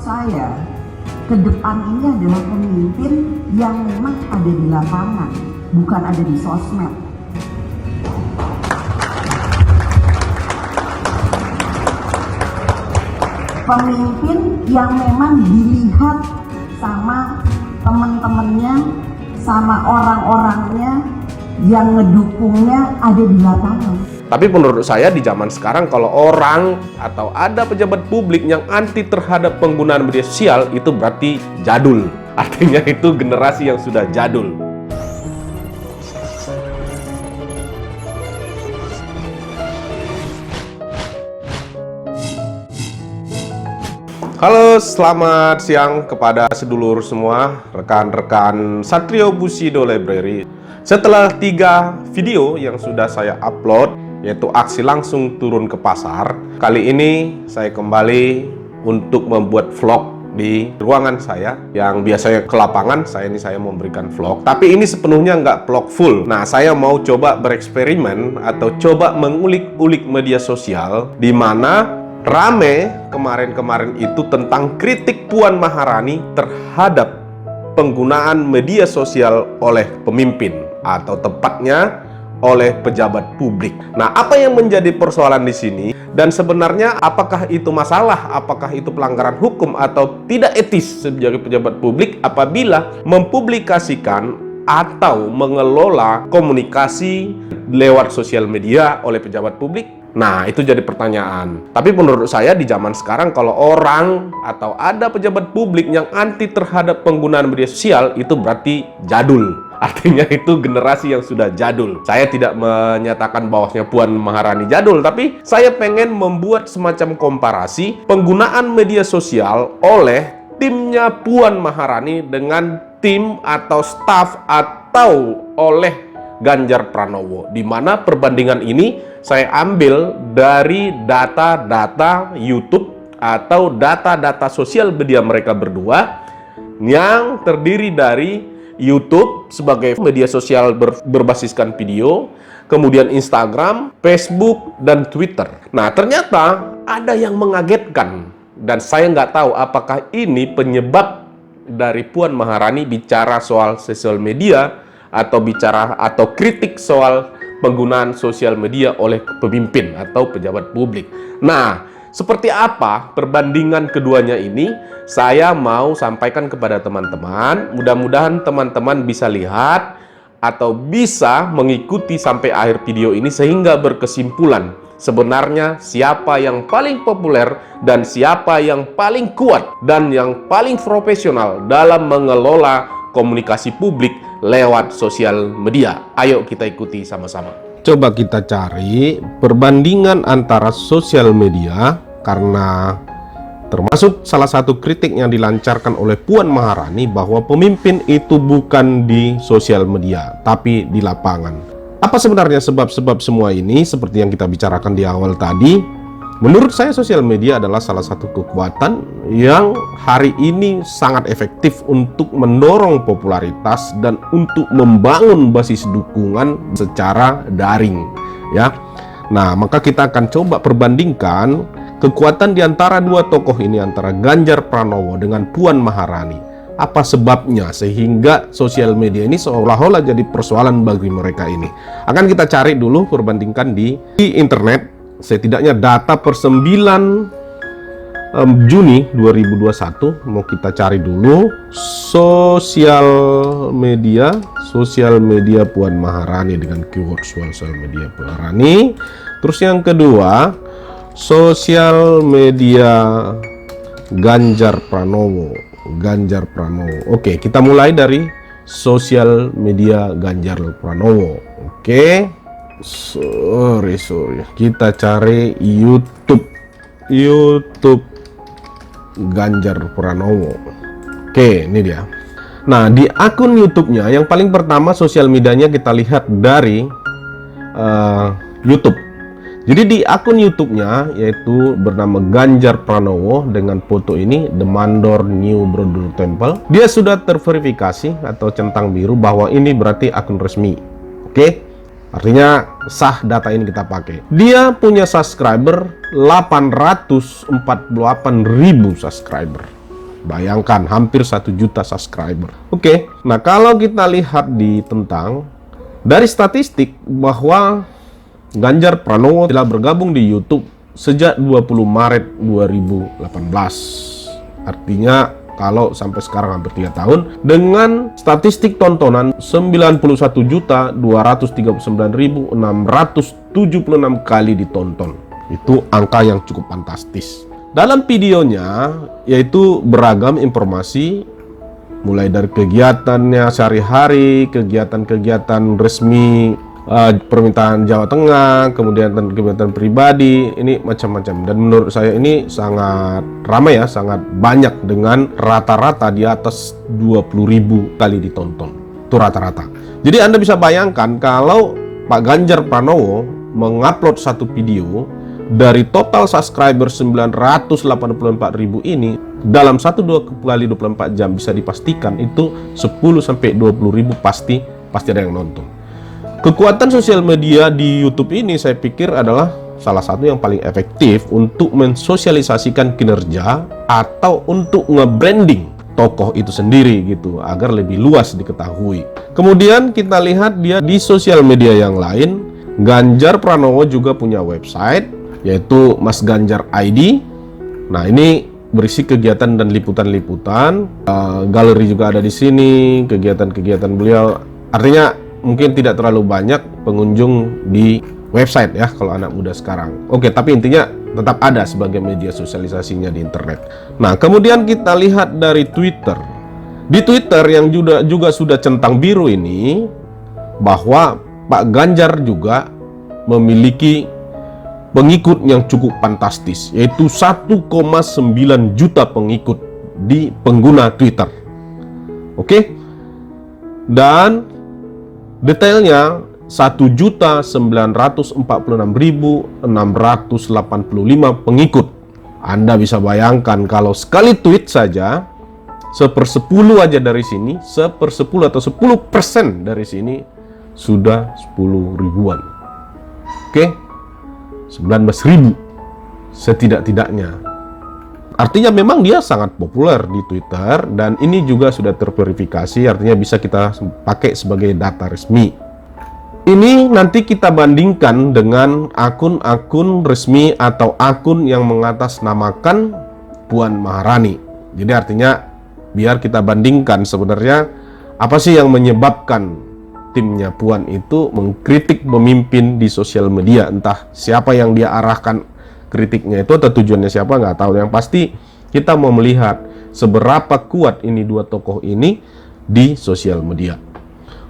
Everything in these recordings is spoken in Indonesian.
saya ke depan ini adalah pemimpin yang memang ada di lapangan, bukan ada di sosmed. Pemimpin yang memang dilihat sama teman-temannya, sama orang-orangnya yang ngedukungnya ada di lapangan. Tapi menurut saya di zaman sekarang kalau orang atau ada pejabat publik yang anti terhadap penggunaan media sosial itu berarti jadul. Artinya itu generasi yang sudah jadul. Halo, selamat siang kepada sedulur semua, rekan-rekan Satrio Bushido Library. Setelah 3 video yang sudah saya upload, yaitu aksi langsung turun ke pasar, kali ini saya kembali untuk membuat vlog di ruangan saya yang biasanya ke lapangan. Saya memberikan vlog, tapi ini sepenuhnya nggak vlog full. Nah, saya mau coba bereksperimen atau coba mengulik-ulik media sosial di mana rame kemarin-kemarin itu tentang kritik Puan Maharani terhadap penggunaan media sosial oleh pemimpin atau tepatnya oleh pejabat publik. Nah, apa yang menjadi persoalan di sini dan sebenarnya apakah itu masalah, apakah itu pelanggaran hukum atau tidak etis sebagai pejabat publik apabila mempublikasikan atau mengelola komunikasi lewat sosial media oleh pejabat publik? Nah, itu jadi pertanyaan. Tapi menurut saya di zaman sekarang kalau orang atau ada pejabat publik yang anti terhadap penggunaan media sosial itu berarti jadul. Artinya itu generasi yang sudah jadul. Saya tidak menyatakan bahwasanya Puan Maharani jadul, tapi saya pengen membuat semacam komparasi penggunaan media sosial oleh timnya Puan Maharani dengan tim atau staf atau oleh Ganjar Pranowo, di mana perbandingan ini saya ambil dari data-data YouTube atau data-data sosial media mereka berdua yang terdiri dari YouTube sebagai media sosial berbasiskan video, kemudian Instagram, Facebook, dan Twitter. Nah, ternyata ada yang mengagetkan dan saya nggak tahu apakah ini penyebab dari Puan Maharani bicara soal sosial media atau kritik soal penggunaan sosial media oleh pemimpin atau pejabat publik. Nah, seperti apa perbandingan keduanya ini? Saya mau sampaikan kepada teman-teman. Mudah-mudahan teman-teman bisa lihat atau bisa mengikuti sampai akhir video ini sehingga berkesimpulan sebenarnya siapa yang paling populer dan siapa yang paling kuat dan yang paling profesional dalam mengelola komunikasi publik lewat sosial media. Ayo kita ikuti sama-sama. Coba kita cari perbandingan antara sosial media, karena termasuk salah satu kritik yang dilancarkan oleh Puan Maharani bahwa pemimpin itu bukan di sosial media tapi di lapangan. Apa sebenarnya sebab-sebab semua ini? Seperti yang kita bicarakan di awal tadi, menurut saya sosial media adalah salah satu kekuatan yang hari ini sangat efektif untuk mendorong popularitas dan untuk membangun basis dukungan secara daring, ya. Nah, maka kita akan coba perbandingkan kekuatan di antara dua tokoh ini, antara Ganjar Pranowo dengan Puan Maharani. Apa sebabnya sehingga sosial media ini seolah-olah jadi persoalan bagi mereka ini? Akan kita cari dulu, perbandingkan di internet. Setidaknya data per 9 Juni 2021 mau kita cari dulu sosial media Puan Maharani dengan keyword sosial media Puan Maharani. Terus yang kedua sosial media Ganjar Pranowo. Oke, kita mulai dari sosial media Ganjar Pranowo. Oke. Sorry, kita cari YouTube Ganjar Pranowo. Oke, ini dia. Nah, di akun YouTube-nya yang paling pertama sosial medianya kita lihat dari YouTube. Jadi di akun YouTube-nya yaitu bernama Ganjar Pranowo dengan foto ini, The Mandor New Borobudur Temple. Dia sudah terverifikasi atau centang biru bahwa ini berarti akun resmi. Oke? Artinya sah, data ini kita pakai. Dia punya subscriber 848.000 subscriber. Bayangkan, hampir 1 juta subscriber. Oke, nah kalau kita lihat dari statistik bahwa Ganjar Pranowo telah bergabung di YouTube sejak 20 Maret 2018. Artinya kalau sampai sekarang hampir 3 tahun dengan statistik tontonan 91.239.676 kali ditonton. Itu angka yang cukup fantastis. Dalam videonya yaitu beragam informasi mulai dari kegiatannya sehari-hari, kegiatan-kegiatan resmi permintaan Jawa Tengah, kemudian kegiatan pribadi, ini macam-macam. Dan menurut saya ini sangat ramai ya, sangat banyak dengan rata-rata di atas 20.000 kali ditonton. Itu rata-rata. Jadi Anda bisa bayangkan kalau Pak Ganjar Pranowo mengupload satu video dari total subscriber 984.000 ini dalam 1-2 kali 24 jam bisa dipastikan itu 10-20.000 pasti ada yang nonton. Kekuatan sosial media di YouTube ini saya pikir adalah salah satu yang paling efektif untuk mensosialisasikan kinerja atau untuk nge-branding tokoh itu sendiri gitu agar lebih luas diketahui. Kemudian kita lihat dia di sosial media yang lain. Ganjar Pranowo juga punya website yaitu Mas Ganjar ID. Nah, ini berisi kegiatan dan liputan-liputan. Galeri juga ada di sini, kegiatan-kegiatan beliau. Artinya mungkin tidak terlalu banyak pengunjung di website ya kalau anak muda sekarang. Oke, tapi intinya tetap ada sebagai media sosialisasinya di internet. Nah, kemudian kita lihat dari Twitter. Di Twitter yang juga sudah centang biru ini, bahwa Pak Ganjar juga memiliki pengikut yang cukup fantastis, yaitu 1,9 juta pengikut di pengguna Twitter. Oke? Dan detailnya 1.946.685 pengikut. Anda bisa bayangkan kalau sekali tweet saja 1/10 aja dari sini, 1/10 atau 10% dari sini sudah 10 ribuan. Oke? 19.000 setidak-tidaknya. Artinya memang dia sangat populer di Twitter dan ini juga sudah terverifikasi, artinya bisa kita pakai sebagai data resmi. Ini nanti kita bandingkan dengan akun-akun resmi atau akun yang mengatasnamakan Puan Maharani. Jadi artinya biar kita bandingkan sebenarnya apa sih yang menyebabkan timnya Puan itu mengkritik pemimpin di sosial media. Entah siapa yang dia arahkan kritiknya itu atau tujuannya siapa, nggak tahu. Yang pasti kita mau melihat seberapa kuat ini dua tokoh ini di sosial media.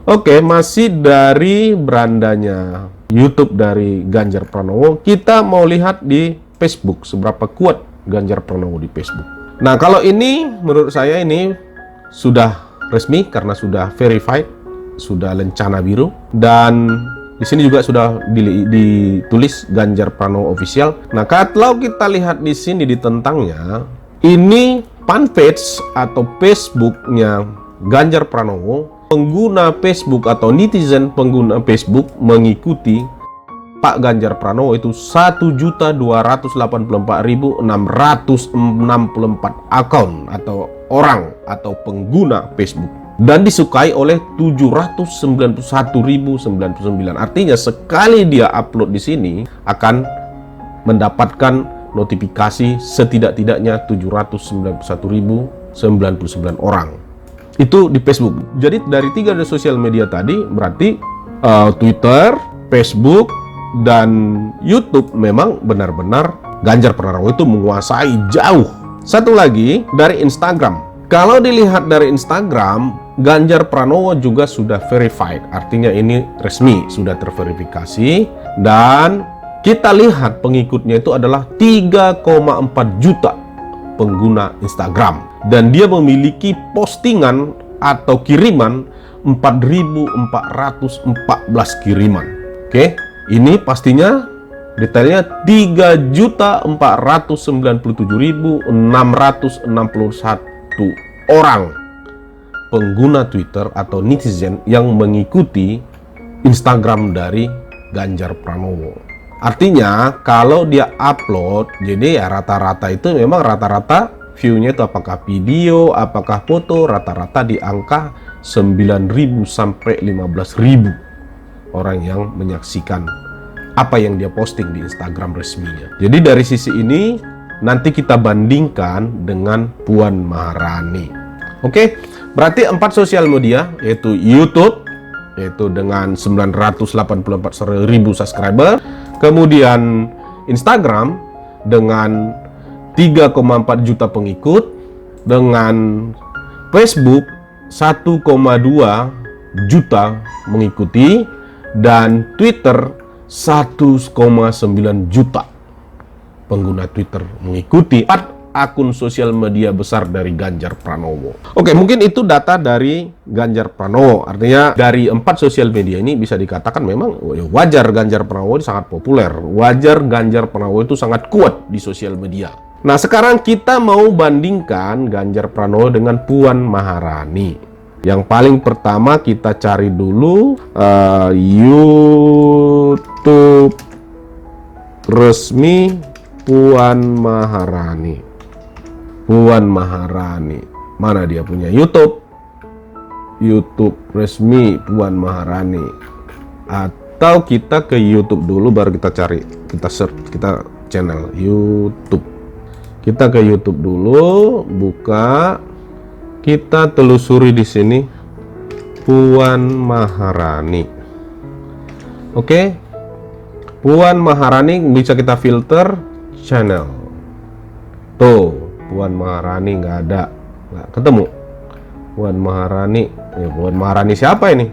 Oke, masih dari berandanya YouTube dari Ganjar Pranowo, kita mau lihat di Facebook seberapa kuat Ganjar Pranowo di Facebook. Nah, kalau ini menurut saya ini sudah resmi karena sudah verified, sudah lencana biru, dan di sini juga sudah ditulis Ganjar Pranowo Official. Nah, kalau kita lihat di sini di tentangnya, ini fanpage atau Facebooknya Ganjar Pranowo, pengguna Facebook atau netizen pengguna Facebook mengikuti Pak Ganjar Pranowo itu 1.284.664 akun atau orang atau pengguna Facebook. Dan disukai oleh 791.099. Artinya sekali dia upload di sini akan mendapatkan notifikasi setidak-tidaknya 791.099 orang. Itu di Facebook. Jadi dari 3 sosial media tadi berarti Twitter, Facebook, dan YouTube memang benar-benar Ganjar Pranowo itu menguasai jauh. Satu lagi dari Instagram. Kalau dilihat dari Instagram, Ganjar Pranowo juga sudah verified, artinya ini resmi, sudah terverifikasi, dan kita lihat pengikutnya itu adalah 3,4 juta pengguna Instagram, dan dia memiliki postingan atau kiriman 4.414 kiriman. Oke, ini pastinya detailnya 3.497.661 orang pengguna Twitter atau netizen yang mengikuti Instagram dari Ganjar Pranowo. Artinya kalau dia upload, jadi ya rata-rata itu memang rata-rata view-nya itu apakah video, apakah foto, rata-rata di angka 9.000 sampai 15.000 orang yang menyaksikan apa yang dia posting di Instagram resminya. Jadi dari sisi ini nanti kita bandingkan dengan Puan Maharani. Oke, berarti 4 sosial media, yaitu YouTube, yaitu dengan 984.000 subscriber, kemudian Instagram dengan 3,4 juta pengikut, dengan Facebook 1,2 juta mengikuti, dan Twitter 1,9 juta pengguna Twitter mengikuti. 4 akun sosial media besar dari Ganjar Pranowo. Oke, mungkin itu data dari Ganjar Pranowo. Artinya dari 4 sosial media ini bisa dikatakan memang wajar Ganjar Pranowo sangat populer. Wajar Ganjar Pranowo itu sangat kuat di sosial media. Nah, sekarang kita mau bandingkan Ganjar Pranowo dengan Puan Maharani. Yang paling pertama kita cari dulu YouTube resmi Puan Maharani. Puan Maharani, mana dia punya YouTube? YouTube resmi Puan Maharani. Atau kita ke YouTube dulu baru kita cari, kita search, kita channel YouTube. Kita ke YouTube dulu, buka, kita telusuri di sini Puan Maharani. Oke, Puan Maharani bisa kita filter channel. Tuh, Puan Maharani nggak ada, nggak ketemu. Puan Maharani, ya Puan Maharani siapa ini?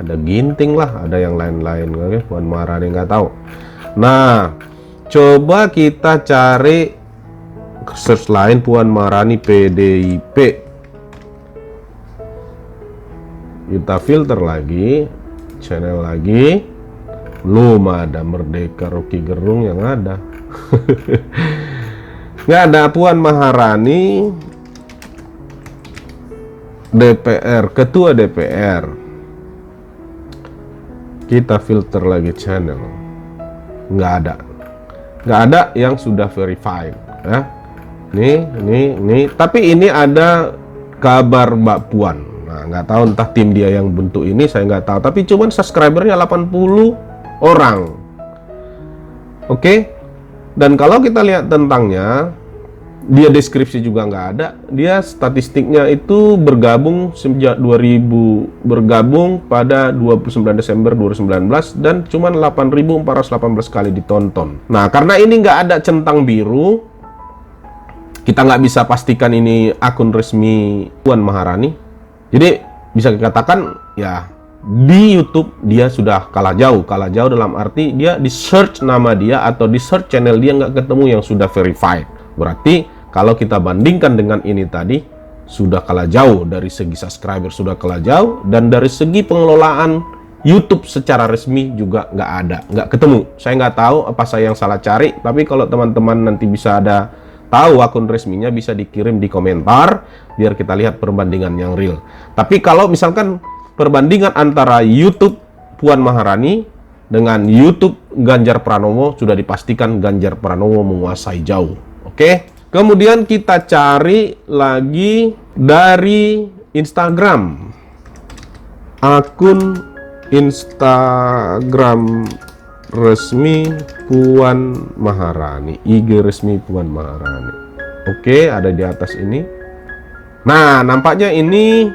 Ada Ginting lah, ada yang lain-lain. Oke, Puan Maharani nggak tahu. Nah, coba kita cari search lain Puan Maharani PDIP. Kita filter lagi, channel lagi. Belum ada Merdeka Rocky Gerung yang ada. Nggak ada Puan Maharani DPR, ketua DPR. Kita filter lagi channel, nggak ada yang sudah verified ya. Nih, tapi ini ada kabar Mbak Puan. Nah, nggak tahu entah tim dia yang bentuk ini, saya nggak tahu. Tapi cuman subscribernya 80 orang. Oke. Dan kalau kita lihat tentangnya, dia deskripsi juga nggak ada. Dia statistiknya itu bergabung sejak 2000, bergabung pada 29 Desember 2019 dan cuman 8.418 kali ditonton. Nah, karena ini nggak ada centang biru, kita nggak bisa pastikan ini akun resmi Puan Maharani. Jadi bisa dikatakan ya di YouTube dia sudah kalah jauh dalam arti dia di search nama dia atau di search channel dia nggak ketemu yang sudah verified. Berarti kalau kita bandingkan dengan ini tadi sudah kalah jauh dari segi subscriber, sudah kalah jauh, dan dari segi pengelolaan YouTube secara resmi juga nggak ketemu. Saya nggak tahu apa saya yang salah cari, tapi kalau teman-teman nanti bisa ada tahu akun resminya bisa dikirim di komentar biar kita lihat perbandingan yang real. Tapi kalau misalkan perbandingan antara YouTube Puan Maharani dengan YouTube Ganjar Pranowo sudah dipastikan Ganjar Pranowo menguasai jauh. Oke. Kemudian kita cari lagi dari Instagram. Akun Instagram resmi Puan Maharani, IG resmi Puan Maharani. Oke, ada di atas ini. Nah, nampaknya ini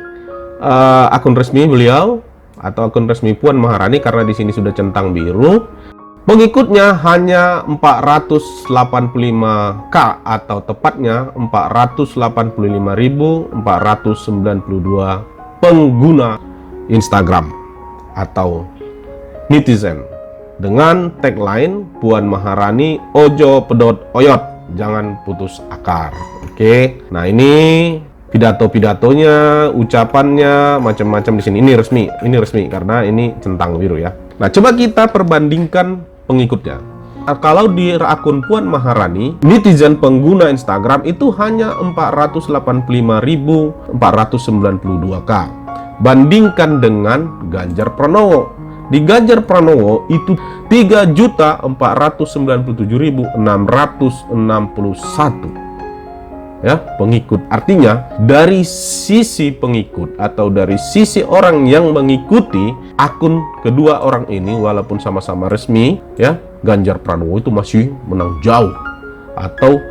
akun resmi beliau atau akun resmi Puan Maharani karena di sini sudah centang biru. Pengikutnya hanya 485k atau tepatnya 485.492 pengguna Instagram atau netizen dengan tagline Puan Maharani ojo pedot oyot, jangan putus akar. Oke. Nah, ini pidato-pidatonya, ucapannya macam-macam di sini. Ini resmi karena ini centang biru ya. Nah, coba kita perbandingkan pengikutnya. Kalau di akun Puan Maharani, netizen pengguna Instagram itu hanya 485.492k. Bandingkan dengan Ganjar Pranowo. Di Ganjar Pranowo itu 3.497.661. ya, pengikut. Artinya dari sisi pengikut atau dari sisi orang yang mengikuti akun kedua orang ini, walaupun sama-sama resmi, ya, Ganjar Pranowo itu masih menang jauh, atau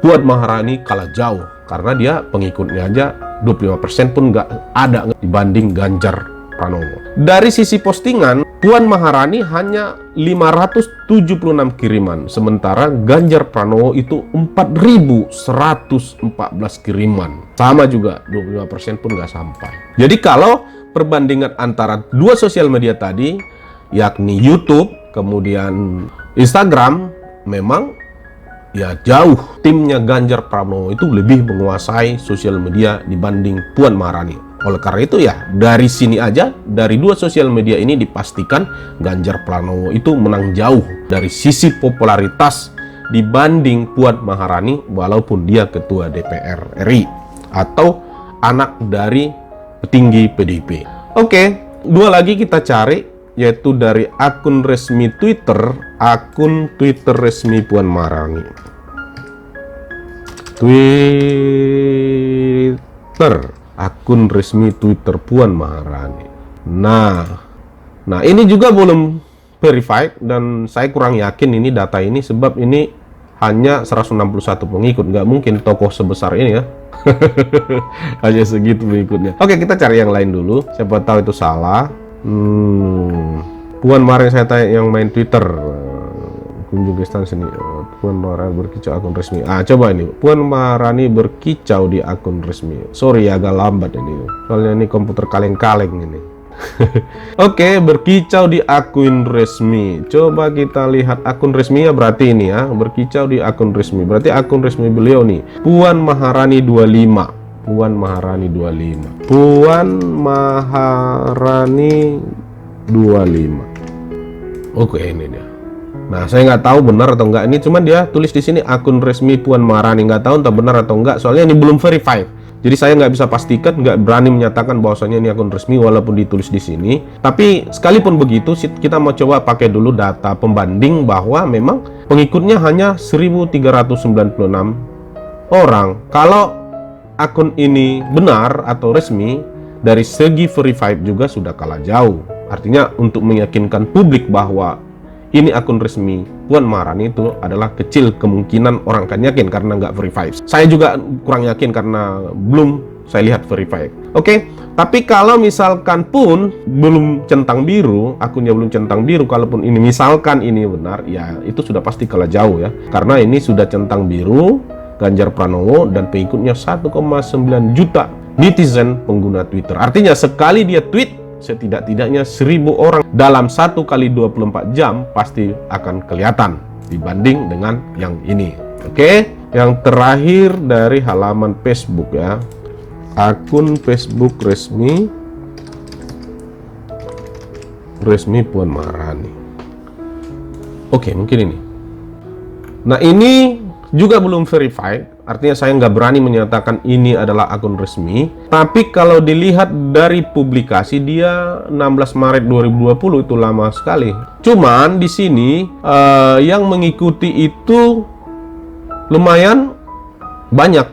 Puan Maharani kalah jauh karena dia pengikutnya aja 25% pun nggak ada dibanding Ganjar Pranowo. Dari sisi postingan, Puan Maharani hanya 576 kiriman, sementara Ganjar Pranowo itu 4.114 kiriman. Sama juga, 25% pun nggak sampai. Jadi kalau perbandingan antara dua sosial media tadi, yakni YouTube, kemudian Instagram, memang ya jauh timnya Ganjar Pranowo itu lebih menguasai sosial media dibanding Puan Maharani. Oleh karena itu ya, dari sini aja, dari dua sosial media ini dipastikan Ganjar Pranowo itu menang jauh dari sisi popularitas dibanding Puan Maharani, walaupun dia ketua DPR RI atau anak dari petinggi PDIP. Oke, dua lagi kita cari, yaitu dari akun resmi Twitter, akun Twitter resmi Puan Maharani. Twitter, akun resmi Twitter Puan Maharani. Nah ini juga belum verified dan saya kurang yakin ini data ini, sebab ini hanya 161 pengikut, nggak mungkin tokoh sebesar ini ya. Hanya segitu pengikutnya. Oke, kita cari yang lain dulu, siapa tahu itu salah. Puan Maharani, saya tanya yang main Twitter, kunjung instansi sini. Puan Maharani berkicau akun resmi. Coba ini Puan Maharani berkicau di akun resmi. Sorry agak lambat ini, soalnya ini komputer kaleng-kaleng ini. Oke, berkicau di akun resmi. Coba kita lihat akun resminya, berarti ini ya, berkicau di akun resmi. Berarti akun resmi beliau nih, Puan Maharani 25. Puan Maharani 25. Puan Maharani 25. Oke, ini dia. Nah, saya nggak tahu benar atau enggak ini, cuman dia tulis di sini akun resmi Puan Maharani, nggak tahu entah benar atau enggak, soalnya ini belum verified. Jadi saya nggak bisa pastikan, nggak berani menyatakan bahwasanya ini akun resmi walaupun ditulis di sini. Tapi sekalipun begitu, kita mau coba pakai dulu data pembanding bahwa memang pengikutnya hanya 1.396 orang. Kalau akun ini benar atau resmi, dari segi verified juga sudah kalah jauh. Artinya untuk meyakinkan publik bahwa ini akun resmi Puan Maharani itu adalah kecil kemungkinan orang akan yakin karena nggak verified. Saya juga kurang yakin karena belum saya lihat verified. Oke, tapi kalau misalkan pun belum centang biru, akunnya belum centang biru, kalaupun ini misalkan ini benar, ya itu sudah pasti kalah jauh ya. Karena ini sudah centang biru, Ganjar Pranowo dan pengikutnya 1,9 juta netizen pengguna Twitter. Artinya sekali dia tweet, setidak-tidaknya 1.000 orang dalam 1 kali 24 jam pasti akan kelihatan dibanding dengan yang ini. Oke, yang terakhir dari halaman Facebook ya, akun Facebook resmi Puan Maharani. Oke, mungkin ini. Nah, ini juga belum verified, artinya saya nggak berani menyatakan ini adalah akun resmi. Tapi kalau dilihat dari publikasi, dia 16 Maret 2020, itu lama sekali. Cuman di sini yang mengikuti itu lumayan banyak.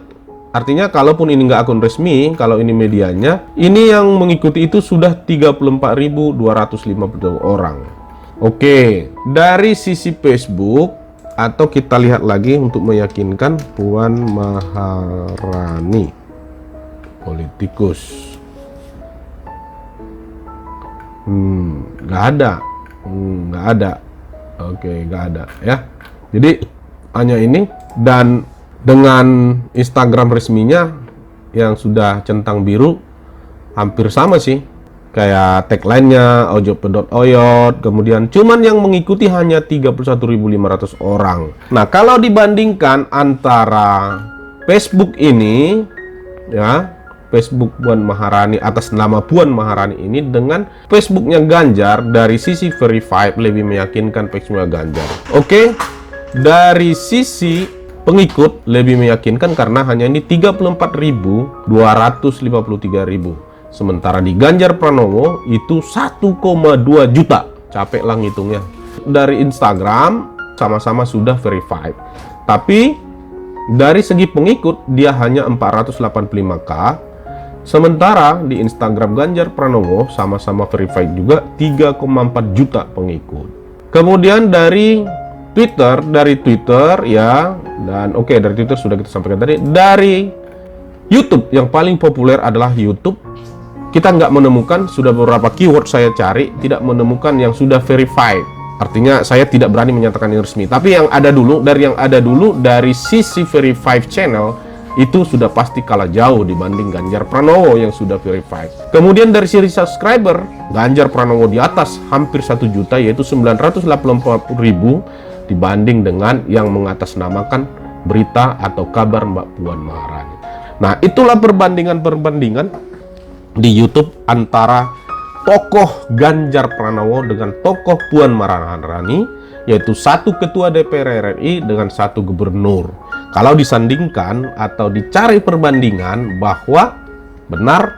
Artinya kalaupun ini nggak akun resmi, kalau ini medianya, ini yang mengikuti itu sudah 34.250 orang. Oke, dari sisi Facebook, atau kita lihat lagi untuk meyakinkan, Puan Maharani politikus, nggak ada. Oke, nggak ada ya. Jadi hanya ini, dan dengan Instagram resminya yang sudah centang biru hampir sama sih, kayak tagline-nya ojo.oyot, kemudian cuman yang mengikuti hanya 31.500 orang. Nah, kalau dibandingkan antara Facebook ini ya, Facebook Puan Maharani atas nama Puan Maharani ini dengan Facebooknya Ganjar, dari sisi verified lebih meyakinkan Facebooknya Ganjar. Oke, dari sisi pengikut lebih meyakinkan karena hanya ini 34.253.000. Sementara di Ganjar Pranowo itu 1,2 juta. Capek lah ngitungnya. Dari Instagram sama-sama sudah verified. Tapi Dari segi pengikut, dia hanya 485k. Sementara di Instagram Ganjar Pranowo sama-sama verified juga 3,4 juta pengikut. Kemudian dari Twitter ya, dan oke, dari Twitter sudah kita sampaikan tadi. Dari YouTube yang paling populer adalah YouTube. Kita nggak menemukan, sudah beberapa keyword saya cari, tidak menemukan yang sudah verified. Artinya saya tidak berani menyatakan yang resmi. Tapi yang ada dulu, dari sisi verified channel, itu sudah pasti kalah jauh dibanding Ganjar Pranowo yang sudah verified. Kemudian dari sisi subscriber, Ganjar Pranowo di atas hampir 1 juta, yaitu 984.000, dibanding dengan yang mengatasnamakan berita atau kabar Mbak Puan Maharani. Nah, itulah perbandingan di YouTube antara tokoh Ganjar Pranowo dengan tokoh Puan Maharani, yaitu satu ketua DPR RI dengan satu gubernur. Kalau disandingkan atau dicari perbandingan, bahwa benar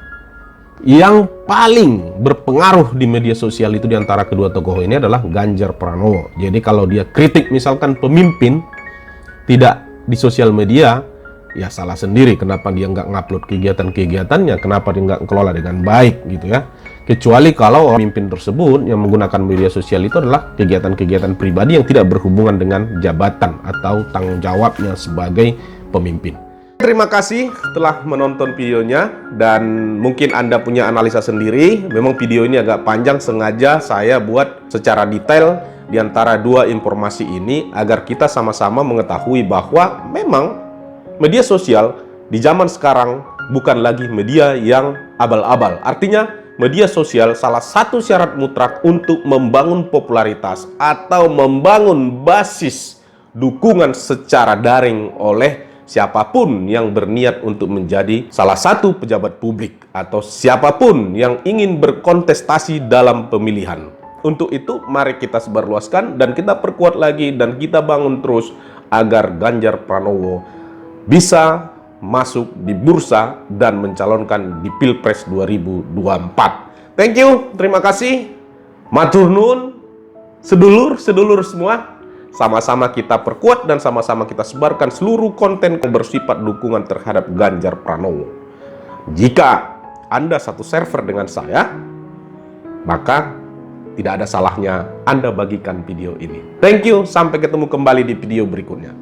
yang paling berpengaruh di media sosial itu di antara kedua tokoh ini adalah Ganjar Pranowo. Jadi kalau dia kritik misalkan pemimpin tidak di sosial media, ya salah sendiri kenapa dia nggak ngupload kegiatan-kegiatannya, kenapa dia nggak kelola dengan baik gitu ya. Kecuali kalau pemimpin tersebut yang menggunakan media sosial itu adalah kegiatan-kegiatan pribadi yang tidak berhubungan dengan jabatan atau tanggung jawabnya sebagai pemimpin. Terima kasih telah menonton videonya, dan mungkin Anda punya analisa sendiri. Memang video ini agak panjang, sengaja saya buat secara detail di antara dua informasi ini agar kita sama-sama mengetahui bahwa memang media sosial di zaman sekarang bukan lagi media yang abal-abal. Artinya media sosial salah satu syarat mutlak untuk membangun popularitas atau membangun basis dukungan secara daring oleh siapapun yang berniat untuk menjadi salah satu pejabat publik atau siapapun yang ingin berkontestasi dalam pemilihan. Untuk itu, mari kita sebarluaskan dan kita perkuat lagi dan kita bangun terus agar Ganjar Pranowo bisa masuk di bursa dan mencalonkan di Pilpres 2024. Thank you, terima kasih. Matur nuwun, sedulur-sedulur semua. Sama-sama kita perkuat dan sama-sama kita sebarkan seluruh konten yang bersifat dukungan terhadap Ganjar Pranowo. Jika Anda satu server dengan saya, maka tidak ada salahnya Anda bagikan video ini. Thank you, sampai ketemu kembali di video berikutnya.